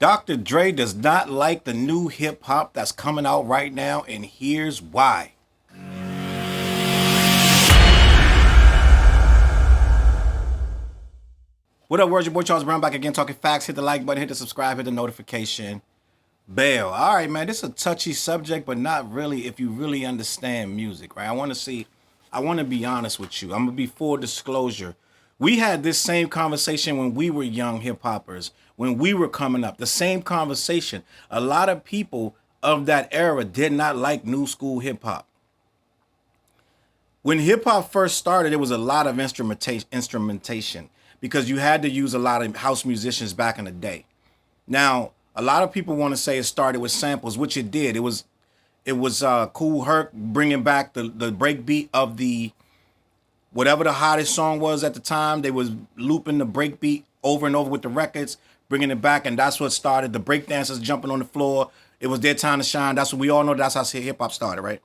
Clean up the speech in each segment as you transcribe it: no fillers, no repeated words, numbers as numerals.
Dr. Dre does not like the new hip hop that's coming out right now, and here's why. What up, words? Your boy Charles Brown back again, talking facts. Hit the like button, hit the subscribe, hit the notification bell. All right, man, this is a touchy subject, but not really if you really understand music, right? I want to be honest with you. I'm going to be full disclosure. We had this same conversation when we were young hip hoppers, when we were coming up. The same conversation. A lot of people of that era did not like new school hip hop. When hip hop first started, there was a lot of instrumentation because you had to use a lot of house musicians back in the day. Now, a lot of people want to say it started with samples, which it did. It was Kool Herc bringing back the break beat of the whatever the hottest song was at the time. They was looping the break beat over and over with the records, bringing it back, and that's what started the break dancers jumping on the floor. It was their time to shine. That's what we all know. That's how hip hop started, right?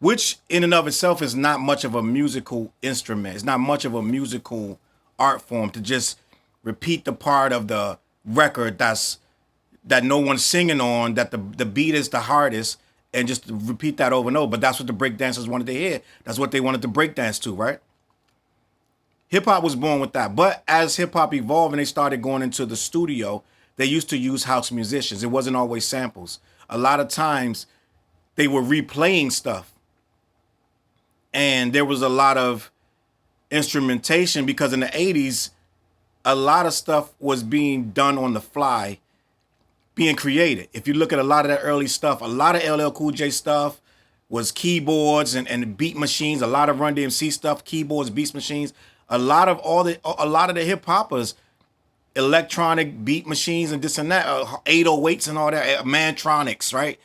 Which in and of itself is not much of a musical instrument. It's not much of a musical art form to just repeat the part of the record that no one's singing on, that the beat is the hardest, and just repeat that over and over. But that's what the break dancers wanted to hear. That's what they wanted to break dance to, right? Hip hop was born with that. But as hip hop evolved and they started going into the studio, they used to use house musicians. It wasn't always samples. A lot of times they were replaying stuff. And there was a lot of instrumentation because in the 80s, a lot of stuff was being done on the fly, being created. If you look at a lot of that early stuff, a lot of LL Cool J stuff was keyboards and beat machines. A lot of Run DMC stuff, keyboards, beat machines. A lot of the hip hoppers, electronic beat machines and this and that, 808s and all that, Mantronics, right?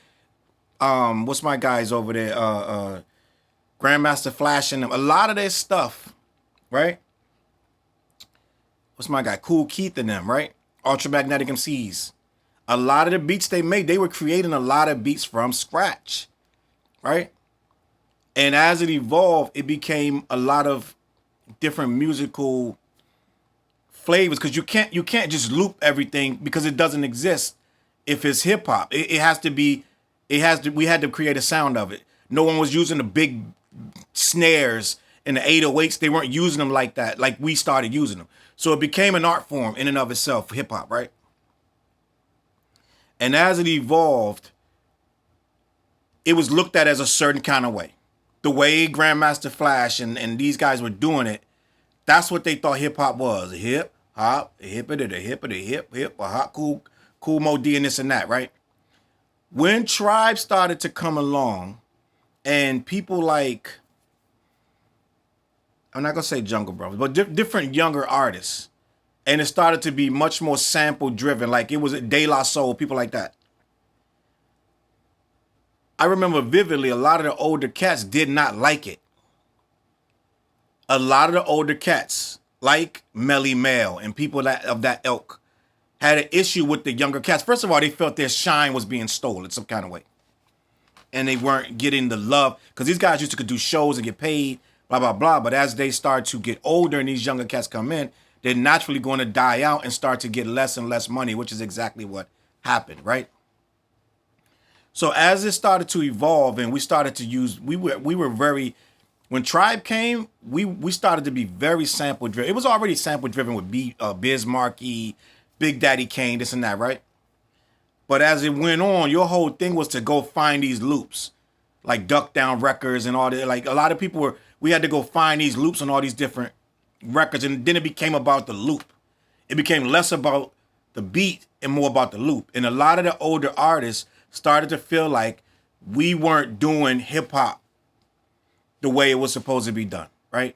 What's my guys over there? Grandmaster Flash and them. A lot of their stuff, right? What's my guy? Cool Keith and them, right? Ultramagnetic MCs. A lot of the beats they made, they were creating a lot of beats from scratch, right? And as it evolved, it became a lot of different musical flavors because you can't just loop everything because it doesn't exist if it's hip hop. We had to create a sound of it. No one was using the big snares and the 808s. They weren't using them like that, like we started using them. So it became an art form in and of itself, hip hop, right? And as it evolved, it was looked at as a certain kind of way. The way Grandmaster Flash and these guys were doing it, that's what they thought hip hop was. Hip hop, hip hop, cool Mo D and this and that, right? When Tribe started to come along, and people like, I'm not gonna say Jungle Brothers, but different younger artists, and it started to be much more sample driven, like it was De La Soul, people like that. I remember vividly a lot of the older cats did not like it. A lot of the older cats, like Melly Mel and people of that ilk, had an issue with the younger cats. First of all, they felt their shine was being stolen some kind of way. And they weren't getting the love because these guys used to do shows and get paid, blah, blah, blah. But as they start to get older and these younger cats come in, they're naturally going to die out and start to get less and less money, which is exactly what happened, right? So as it started to evolve and we started to use, we were very, when Tribe came, we started to be very sample driven. It was already sample driven with Biz Markie, Big Daddy Kane, this and that, right? But as it went on, your whole thing was to go find these loops, like Duck Down Records and all that. Like a lot of people we had to go find these loops on all these different records, and then it became about the loop. It became less about the beat and more about the loop. And a lot of the older artists started to feel like we weren't doing hip hop the way it was supposed to be done, right?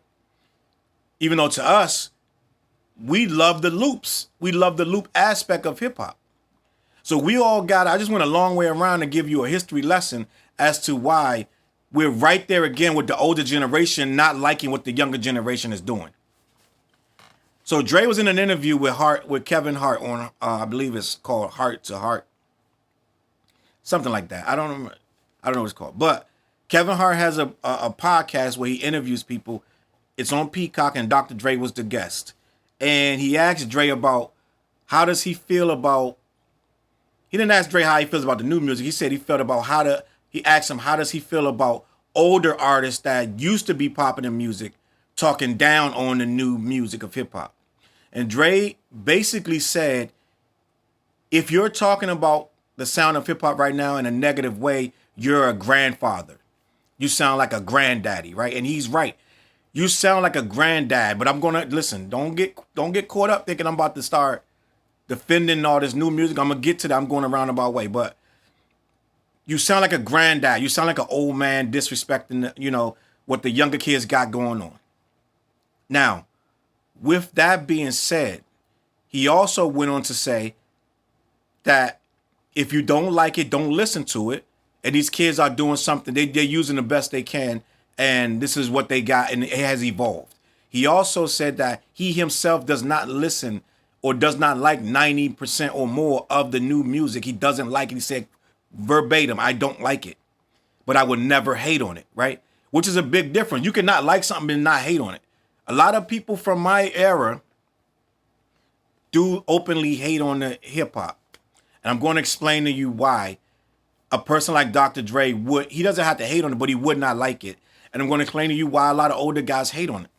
Even though to us, we love the loops. We love the loop aspect of hip hop. So we all I just went a long way around to give you a history lesson as to why we're right there again with the older generation not liking what the younger generation is doing. So Dre was in an interview with Kevin Hart on, I believe it's called Heart to Heart. Something like that. I don't know what it's called. But Kevin Hart has a podcast where he interviews people. It's on Peacock and Dr. Dre was the guest. And he asked Dre about how does he feel about He didn't ask Dre how he feels about the new music. He said he felt about he asked him, how does he feel about older artists that used to be popping in music talking down on the new music of hip hop. And Dre basically said, if you're talking about the sound of hip hop right now in a negative way, you're a grandfather. You sound like a granddaddy, right? And he's right. You sound like a granddad, but I'm gonna listen. Don't get caught up thinking I'm about to start defending all this new music. I'm gonna get to that. I'm going a roundabout way, but you sound like a granddad. You sound like an old man disrespecting, what the younger kids got going on. Now, with that being said, he also went on to say that if you don't like it, don't listen to it. And these kids are doing something. They're using the best they can. And this is what they got. And it has evolved. He also said that he himself does not listen or does not like 90% or more of the new music. He doesn't like it. He said verbatim, I don't like it. But I would never hate on it, right? Which is a big difference. You cannot like something and not hate on it. A lot of people from my era do openly hate on the hip hop. And I'm going to explain to you why a person like Dr. Dre he doesn't have to hate on it, but he would not like it. And I'm going to explain to you why a lot of older guys hate on it.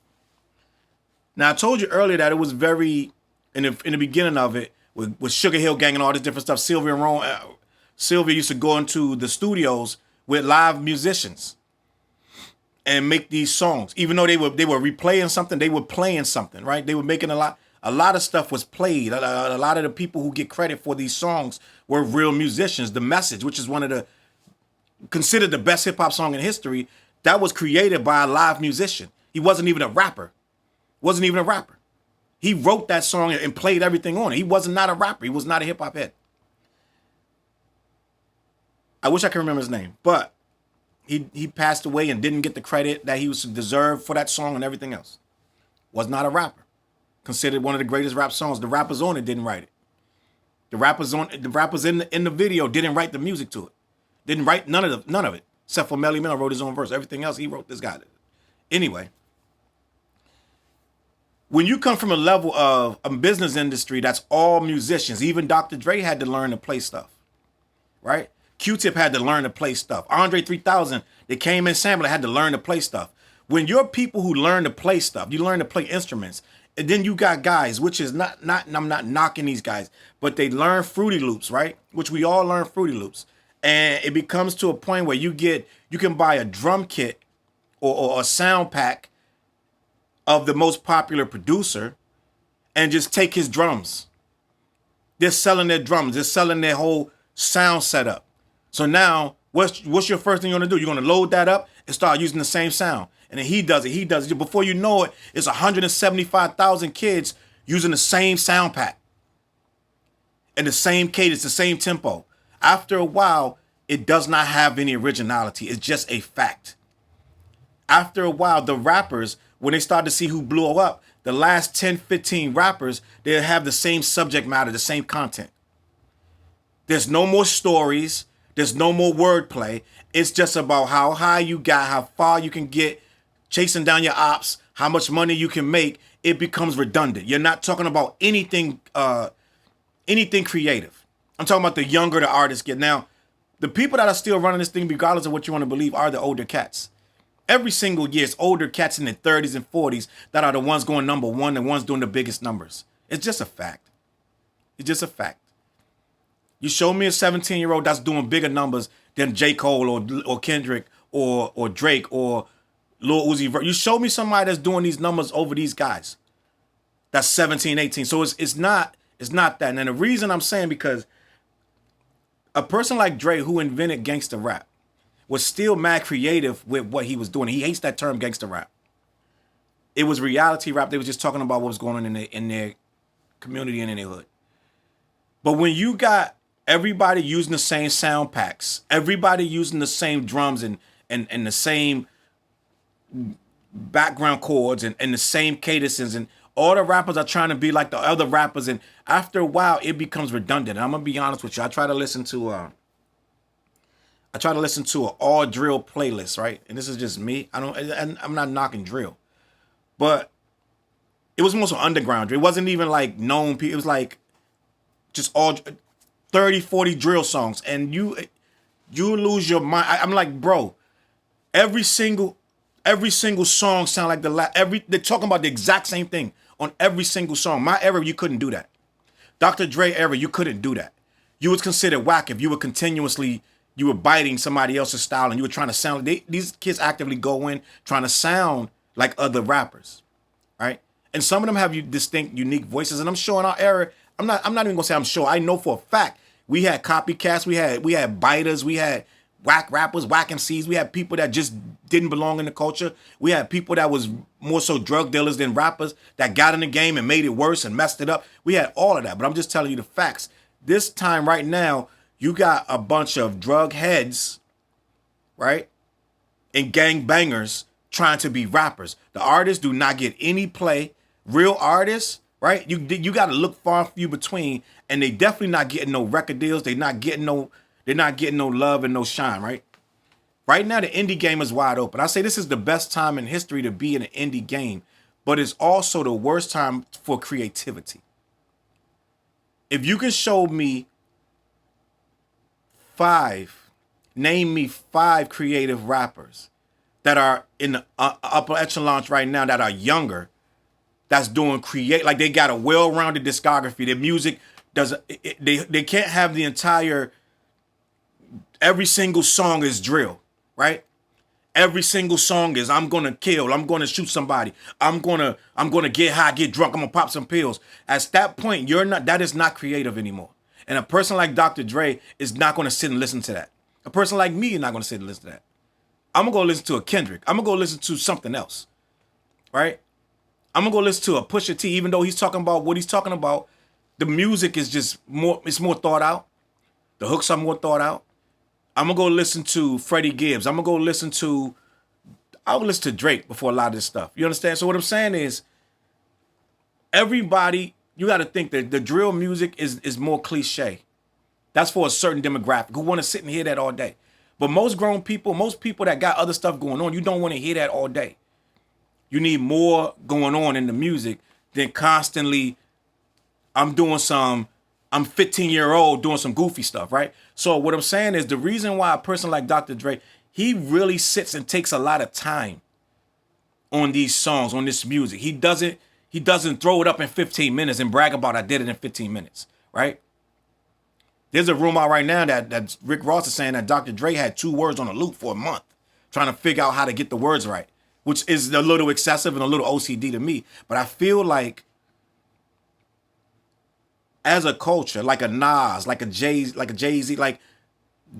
Now, I told you earlier that it was very, in the beginning of it, with Sugar Hill Gang and all this different stuff, Sylvia used to go into the studios with live musicians and make these songs. Even though they were replaying something, they were playing something, right? They were making a lot of stuff was played. A lot of the people who get credit for these songs were real musicians. The Message, which is considered the best hip hop song in history, that was created by a live musician. He wasn't even a rapper. He wrote that song and played everything on it. He was not a rapper. He was not a hip hop head. I wish I could remember his name, but he passed away and didn't get the credit that he was deserved for that song and everything else. Was not a rapper. Considered one of the greatest rap songs. The rappers on it didn't write it. The rappers in the video didn't write the music to it. Didn't write none of it. Except for Melly Mel wrote his own verse. Everything else he wrote, this guy did. Anyway, when you come from a level of a business industry that's all musicians, even Dr. Dre had to learn to play stuff, right? Q-Tip had to learn to play stuff. Andre 3000, they came in sampler, had to learn to play stuff. When you're people who learn to play stuff, you learn to play instruments, and then you got guys, which is not, and I'm not knocking these guys, but they learn Fruity Loops, right? Which we all learn Fruity Loops. And it becomes to a point where you can buy a drum kit or a sound pack of the most popular producer and just take his drums. They're selling their drums. They're selling their whole sound setup. So now, what's your first thing you're going to do? You're going to load that up and start using the same sound. And then he does it. Before you know it, it's 175,000 kids using the same sound pack. And the same cadence, the same tempo. After a while, it does not have any originality. It's just a fact. After a while, the rappers, when they start to see who blew up, the last 10, 15 rappers, they'll have the same subject matter, the same content. There's no more stories. There's no more wordplay. It's just about how high you got, how far you can get, chasing down your ops, how much money you can make. It becomes redundant. You're not talking about anything creative. I'm talking about the younger the artists get. Now, the people that are still running this thing, regardless of what you want to believe, are the older cats. Every single year, it's older cats in their 30s and 40s that are the ones going number one, the ones doing the biggest numbers. It's just a fact. It's just a fact. You show me a 17-year-old that's doing bigger numbers than J. Cole or Kendrick or Drake or Lil Uzi Vert. You show me somebody that's doing these numbers over these guys. That's 17, 18. So it's not that. And the reason I'm saying, because a person like Dre, who invented gangster rap, was still mad creative with what he was doing. He hates that term gangster rap. It was reality rap. They was just talking about what was going on in their community and in their hood. But when you got everybody using the same sound packs, everybody using the same drums and the same background chords and the same cadences, and all the rappers are trying to be like the other rappers, and after a while it becomes redundant. And I'm gonna be honest with you. I try to listen to an all drill playlist, right? And this is just me. I'm not knocking drill, but it was more so underground. It wasn't even like known people. It was like just all 30, 40 drill songs, and you lose your mind. I'm like, bro, every single song sound like they're talking about the exact same thing on every single song. My era, you couldn't do that. Dr. Dre era, you couldn't do that. You was considered whack if you were continuously, you were biting somebody else's style and you were trying to sound, these kids actively go in trying to sound like other rappers, right? And some of them have distinct, unique voices. And I'm sure in our era, I'm not even gonna say I'm sure, I know for a fact, we had copycats, we had biters, we had whack rappers, whack MCs, we had people that just didn't belong in the culture. We had people that was more so drug dealers than rappers that got in the game and made it worse and messed it up. We had all of that, but I'm just telling you the facts. This time right now, you got a bunch of drug heads, right? And gang bangers trying to be rappers. The artists do not get any play. Real artists, right? You got to look far and few between, and they definitely not getting no record deals. They're not getting no love and no shine, right? Right now, the indie game is wide open. I say this is the best time in history to be in an indie game, but it's also the worst time for creativity. If you can show me name me five creative rappers that are in the upper echelons right now that are younger, that's doing like they got a well-rounded discography. Their music they can't have the entire, every single song is drill, right? Every single song is I'm gonna kill, I'm gonna shoot somebody, I'm gonna get high, get drunk, I'm gonna pop some pills. At that point, that is not creative anymore. And a person like Dr. Dre is not gonna sit and listen to that. A person like me is not gonna sit and listen to that. I'm gonna go listen to a Kendrick. I'm gonna go listen to something else, right? I'm gonna go listen to a Pusha T, even though he's talking about what he's talking about. The music is just it's more thought out. The hooks are more thought out. I'm gonna go listen to Freddie Gibbs. I'll listen to Drake before a lot of this stuff. You understand? So what I'm saying is, everybody, you got to think that the drill music is more cliche. That's for a certain demographic who want to sit and hear that all day. But most grown people, most people that got other stuff going on, you don't want to hear that all day. You need more going on in the music than constantly, I'm 15-year-old doing some goofy stuff, right? So what I'm saying is, the reason why a person like Dr. Dre, he really sits and takes a lot of time on these songs, on this music. He doesn't throw it up in 15 minutes and brag about I did it in 15 minutes, right? There's a rumor out right now that Rick Ross is saying that Dr. Dre had 2 words on a loop for a month, trying to figure out how to get the words right, which is a little excessive and a little OCD to me. But I feel like, as a culture, like a Nas, like a Jay-Z, like,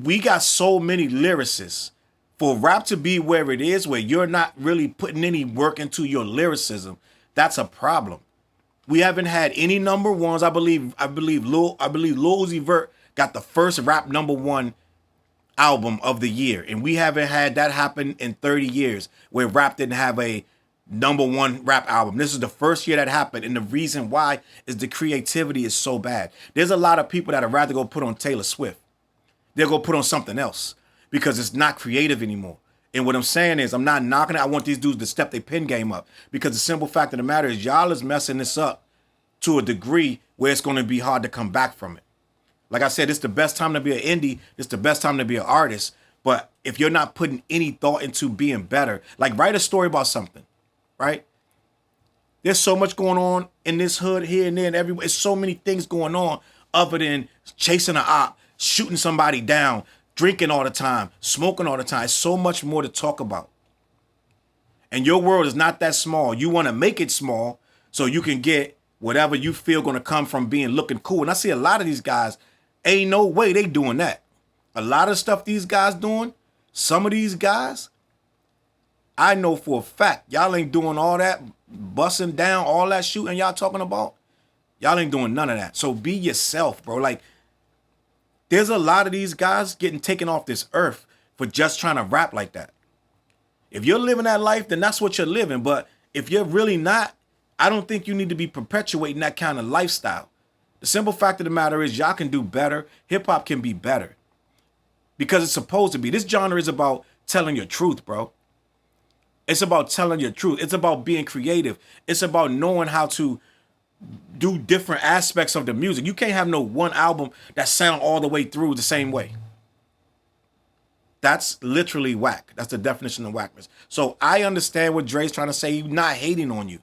we got so many lyricists. For rap to be where it is, where you're not really putting any work into your lyricism, that's a problem. We haven't had any number ones. I believe Lil Uzi Vert got the first rap #1 album of the year, and we haven't had that happen in 30 years where rap didn't have a #1 rap album. This is the first year that happened, and the reason why is the creativity is so bad. There's a lot of people that would rather go put on Taylor Swift. They'll go put on something else because it's not creative anymore. And what I'm saying is, I'm not knocking it. I want these dudes to step their pen game up, because the simple fact of the matter is, y'all is messing this up to a degree where it's going to be hard to come back from it. Like I said, it's the best time to be an indie. It's the best time to be an artist. But if you're not putting any thought into being better, like, write a story about something, right? There's so much going on in this hood here and there and everywhere. There's so many things going on other than chasing an op, shooting somebody down, drinking all the time, smoking all the time. It's so much more to talk about. And your world is not that small. You want to make it small so you can get whatever you feel going to come from being looking cool. And I see a lot of these guys, ain't no way they doing that. A lot of stuff these guys doing, some of these guys, I know for a fact, y'all ain't doing all that, busting down, all that shooting y'all talking about. Y'all ain't doing none of that. So be yourself, bro. Like, there's a lot of these guys getting taken off this earth for just trying to rap like that. If you're living that life, then that's what you're living. But if you're really not, I don't think you need to be perpetuating that kind of lifestyle. The simple fact of the matter is, y'all can do better. Hip hop can be better because it's supposed to be. This genre is about telling your truth, bro. It's about telling your truth. It's about being creative. It's about knowing how to do different aspects of the music. You can't have no one album that sound all the way through the same way. That's literally whack. That's the definition of whackness. So I understand what Dre's trying to say. He's not hating on you.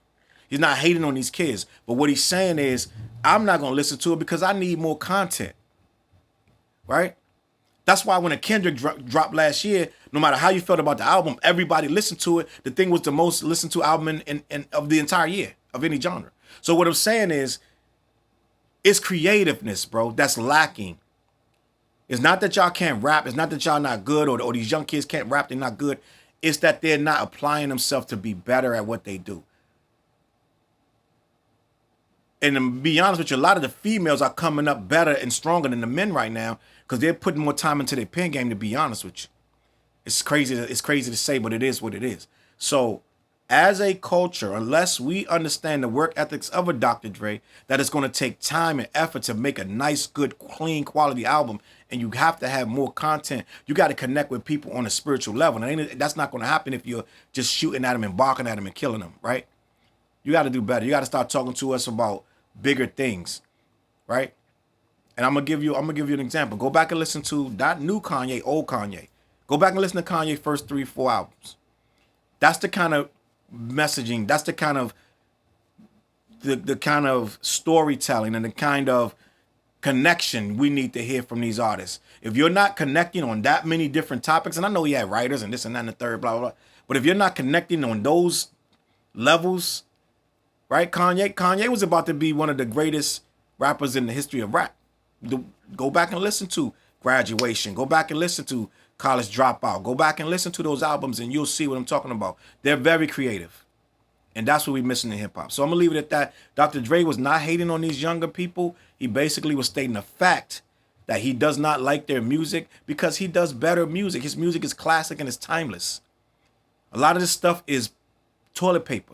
He's not hating on these kids. But what he's saying is, I'm not going to listen to it because I need more content. Right? That's why when a Kendrick dropped last year, no matter how you felt about the album, everybody listened to it. The thing was the most listened to album in of the entire year of any genre. So what I'm saying is, it's creativeness, bro, that's lacking. It's not that y'all can't rap. It's not that y'all not good or these young kids can't rap, they're not good. It's that they're not applying themselves to be better at what they do. And to be honest with you, a lot of the females are coming up better and stronger than the men right now because they're putting more time into their pen game, to be honest with you. It's crazy to say, but it is what it is. So as a culture, unless we understand the work ethics of a Dr. Dre, that it's going to take time and effort to make a nice, good, clean, quality album, and you have to have more content. You got to connect with people on a spiritual level. And that's not going to happen if you're just shooting at them and barking at them and killing them, right? You got to do better. You got to start talking to us about bigger things, right? And I'm gonna give you an example. Go back and listen to not new Kanye, old Kanye. Go back and listen to Kanye's first 3-4 albums. That's the kind of messaging. That's the kind of the kind of storytelling and the kind of connection we need to hear from these artists. If you're not connecting on that many different topics, and I know he had writers and this and that and the third, blah, blah, blah. But if you're not connecting on those levels, right? Kanye was about to be one of the greatest rappers in the history of rap. Go back and listen to Graduation. Go back and listen to College Dropout. Go back and listen to those albums and you'll see what I'm talking about. They're very creative. And that's what we're missing in hip hop. So I'm going to leave it at that. Dr. Dre was not hating on these younger people. He basically was stating the fact that he does not like their music because he does better music. His music is classic and it's timeless. A lot of this stuff is toilet paper.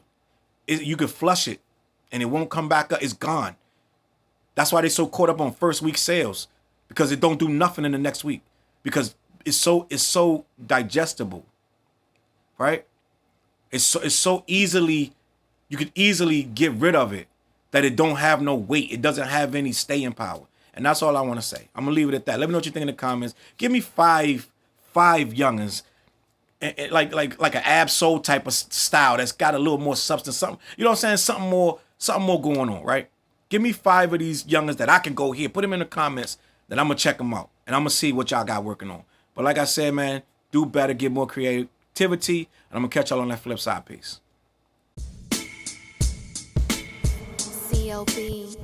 You could flush it and it won't come back up. It's gone. That's why they're so caught up on first week sales, because it don't do nothing in the next week, because it's so digestible, right? It's so easily, you could easily get rid of it, that it don't have no weight. It doesn't have any staying power. And that's all I want to say. I'm going to leave it at that. Let me know what you think in the comments. Give me five youngins, like an Ab Soul type of style that's got a little more substance, something, you know what I'm saying? Something more going on, right? Give me 5 of these youngins that I can go here. Put them in the comments. Then I'm going to check them out. And I'm going to see what y'all got working on. But like I said, man, do better, get more creativity. And I'm going to catch y'all on that flip side. Peace. CLB.